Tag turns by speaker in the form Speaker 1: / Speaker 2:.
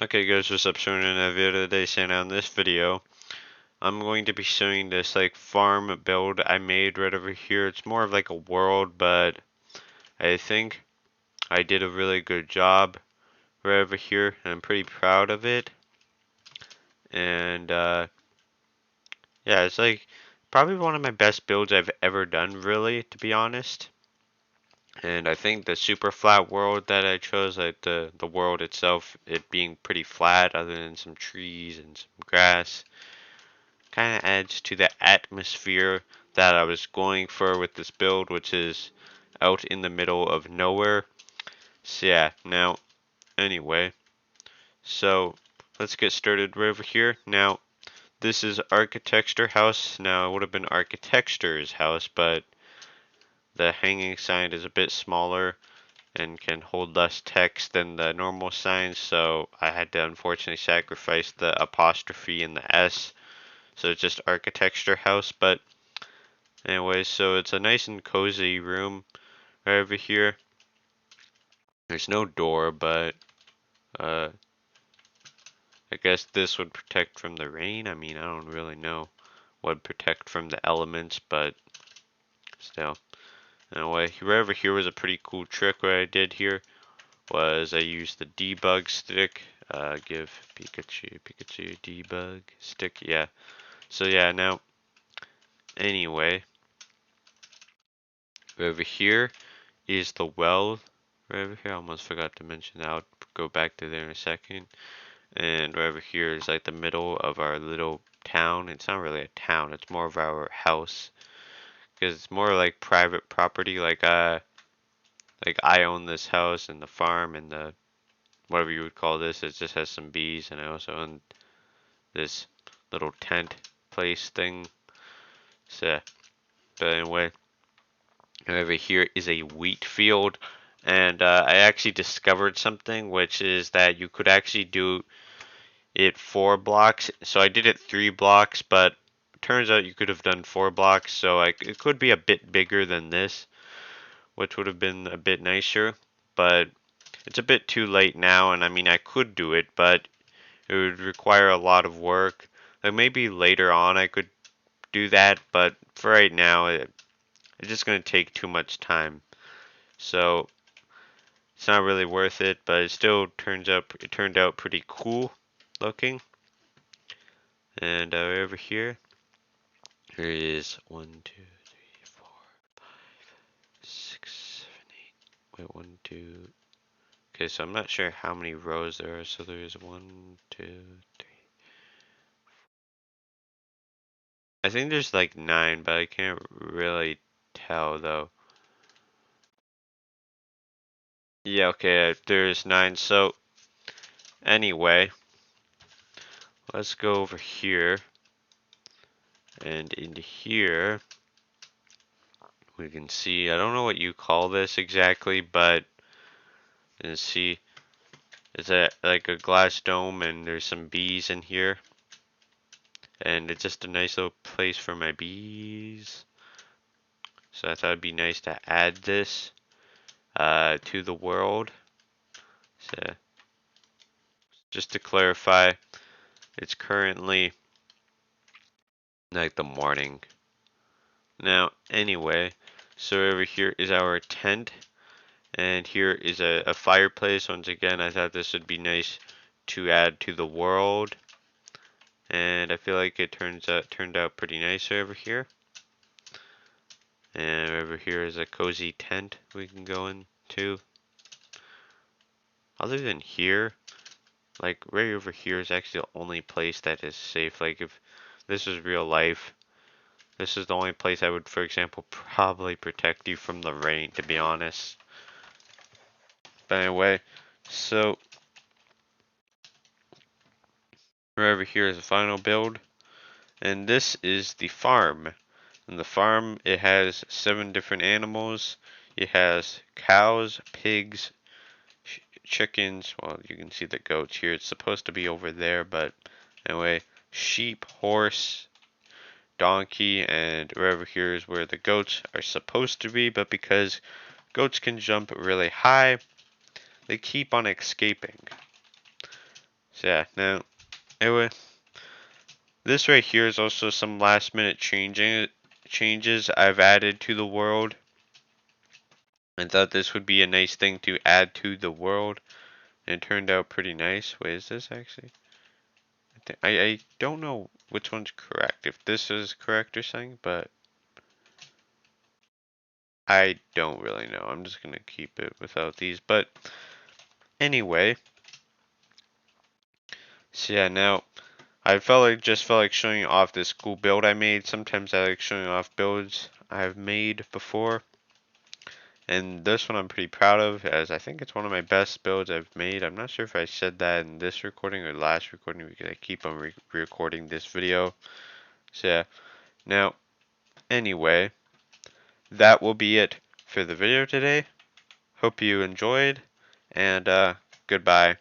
Speaker 1: Okay guys, what's up? Showing another video today. So now in this video, I'm going to be showing this like farm build I made right over here. It's more of like a world, but I think I did a really good job right over here, and I'm pretty proud of it. And yeah, it's like probably one of my best builds I've ever done, really, to be honest. And I think the super flat world that I chose, like the world itself, it being pretty flat, other than some trees and some grass, kind of adds to the atmosphere that I was going for with this build, which is out in the middle of nowhere. So yeah, now anyway, so let's get started right over here. Now this is Architecture House. Now it would have been Architecture's house, but the hanging sign is a bit smaller and can hold less text than the normal signs, so I had to unfortunately sacrifice the apostrophe and the S. So it's just Architecture House, but anyway, so it's a nice and cozy room right over here. There's no door, but uh, I guess this would protect from the rain. I mean, I don't really know what would protect from the elements, but still. Anyway, right over here was a pretty cool trick. What I did here was I used the debug stick. Give Pikachu debug stick. Yeah. So yeah, now anyway, over here is the well right over here. I almost forgot to mention that. I'll go back to there in a second. And right over here is like the middle of our little town. It's not really a town, it's more of our house. Because it's more like private property. Like I own this house and the farm and the whatever you would call this. It just has some bees, and I also own this little tent place thing. So, but anyway, over here is a wheat field. And I actually discovered something, which is that you could actually do it 4 blocks. So I did it 3 blocks, but it turns out you could have done 4 blocks. So it could be a bit bigger than this, which would have been a bit nicer. But it's a bit too late now, and I mean I could do it, but it would require a lot of work. Like maybe later on I could do that, but for right now it's just gonna take too much time. So it's not really worth it, but it turned out pretty cool looking. And over here is 1, 2, 3, 4, 5, 6, 7, 8. Wait, 1, 2. Okay, so I'm not sure how many rows there are. So there's 1, 2, 3. I think there's like 9, but I can't really tell though. Yeah, okay, there's 9. So anyway, let's go over here. And in here, we can see, I don't know what you call this exactly, but you can see it's like a glass dome, and there's some bees in here. And it's just a nice little place for my bees. So I thought it'd be nice to add this to the world. So just to clarify, it's currently like the morning. Now, anyway, so over here is our tent, and here is a fireplace. Once again, I thought this would be nice to add to the world, and I feel like it turned out pretty nice over here. And over here is a cozy tent we can go into. Other than here, like right over here is actually the only place that is safe. Like if this was real life, this is the only place I would, for example, probably protect you from the rain, to be honest. But anyway, so right over here is the final build, and this is the farm. And the farm, it has 7 different animals. It has cows, pigs, chickens. Well, you can see the goats here. It's supposed to be over there, but anyway, sheep, horse, donkey, and right over here is where the goats are supposed to be. But because goats can jump really high, they keep on escaping. So yeah, now this right here is also some last minute changes I've added to the world. I thought this would be a nice thing to add to the world, and it turned out pretty nice. Wait, is this actually? I don't know which one's correct, if this is correct or something, but I don't really know. I'm just gonna keep it without these. But anyway, so yeah, now I just felt like showing off this cool build I made. Sometimes I like showing off builds I've made before. And this one I'm pretty proud of, as I think it's one of my best builds I've made. I'm not sure if I said that in this recording or last recording because I keep on recording this video. So yeah, now anyway, that will be it for the video today. Hope you enjoyed, and goodbye.